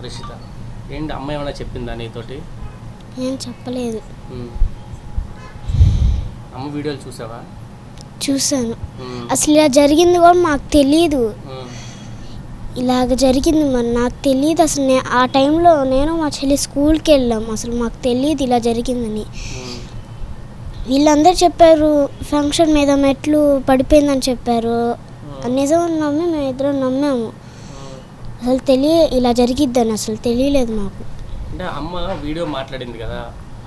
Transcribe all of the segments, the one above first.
రిషిత. ఏంటి అమ్మ ఏమైనా చెప్పిందా నీతోటి? ఏం చెప్పలేదు. అమ్మ వీడియోలు చూసావా? చూసాను. అసలు ఇలా జరిగింది కూడా మాకు తెలియదు. ఇలాగ జరిగింది మరి నాకు తెలియదు. అసలు ఆ టైంలో నేను మా చెల్లి స్కూల్కి వెళ్ళాం. అసలు మాకు తెలియదు ఇలా జరిగిందని. వీళ్ళందరూ చెప్పారు ఫంక్షన్ మీద మెట్లు పడిపోయిందని చెప్పారు. నిజం నమ్మి మేము ఇద్దరం నమ్మాము. అసలు ఇలా జరిగిద్దని అసలు తెలియలేదు మాకు. అంటే అమ్మ వీడియో మాట్లాడింది కదా,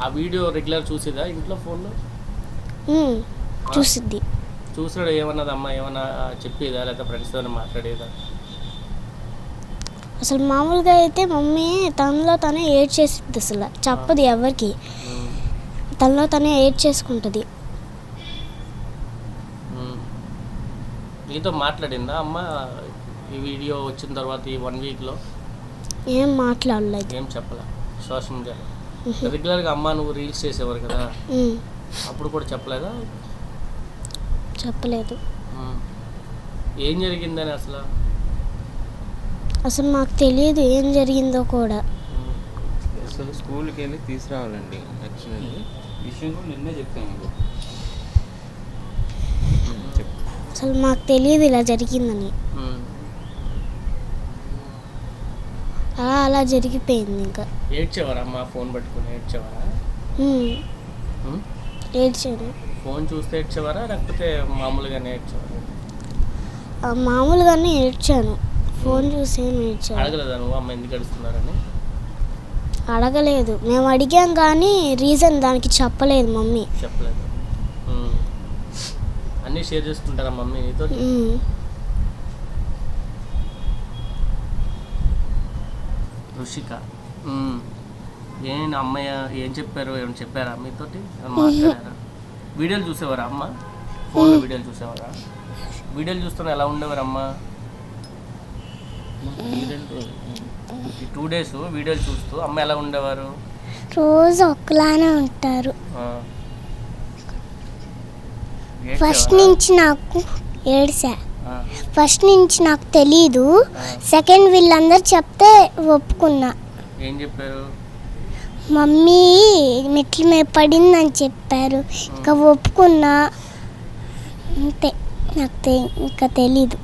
ఆ వీడియో రెగ్యులర్ చూసేదా ఇంట్లో ఫోన్లో? చూసిద్ది. చూసాడు ఏమన్నది అమ్మ? ఏమన్నా చెప్పేదా లేకపోతే ఫ్రెండ్స్తో మాట్లాడేదా? అసలు మామూలుగా అయితే మమ్మీ తనలో తనే ఏడ్చేసిద్ది. అసలు చెప్పదు ఎవరికి. తనలో తనే ఏడ్చేసుకుంటుంది. నీతో మాట్లాడిందా అమ్మ ఈ వీడియో వచ్చిన తర్వాత ఈ 1 వీక్లో? ఏం మాట్లాడలేదు. ఏం చెప్పలే సోషల్ మీడియాలో? రెగ్యులర్గా అమ్మ నువ్వు రీల్స్ చేసేవారు కదా, అప్పుడు కూడా చెప్పలేదా? చెప్పలేదు. ఏం జరిగిందని అసలు మాకు తెలియదు ఏం జరిగిందో కూడా. అసలు స్కూల్కి వెళ్ళి తీసుకురావాలండి. యాక్చువల్లీ విషయం కూడా నిన్నే చెప్తాను. అసలు మాకు తెలియదు ఇలా జరిగిందని. అలా జరిగిపోయింది. ఇంకా ఏడ్చేవారా అమ్మ? ఫోన్ పట్టుకుని ఏడ్చేవారా? ఏడ్చాను. ఫోన్ చూస్తే ఏడ్చేవారా లేకపోతే మామూలుగానే ఏడ్చేవారా? మామూలుగానే ఏడ్చాను. ఫోన్ చూసి ఏం ఏడ్చాను. అడగలేదా నువ్వు అమ్మ ఎందుకు ఏడుస్తున్నారని? అడగలేదు. మేము అడిగాం కానీ రీజన్ దానికి చెప్పలేదు మమ్మీ. చెప్పలేదు. అన్నీ షేర్ చేసుకుంటారా మమ్మీ నీతో? రుషిక, అమ్మయ్య ఏం చెప్పారు? ఏమైనా చెప్పారా మీతోటి? మాట్లాడారా? వీడియోలు చూసేవారా అమ్మ? ఫోన్లో వీడియోలు చూసేవారా? వీడియోలు చూస్తున్నా ఎలా ఉండేవారు అమ్మ? ఈ 2 days వీడియోలు చూస్తూ అమ్మ ఎలా ఉండేవారు? రోజు ఒక్కలానే ఉంటారు. ఫస్ట్ నుంచి నాకు తెలీదు. సెకండ్ వీళ్ళందరూ చెప్తే ఒప్పుకున్నా. ఏం చెప్పారు? మమ్మీ మెట్ల మీద పడిందని చెప్పారు. ఇంకా ఒప్పుకున్నా. అంతే. నాకు ఇంకా తెలీదు.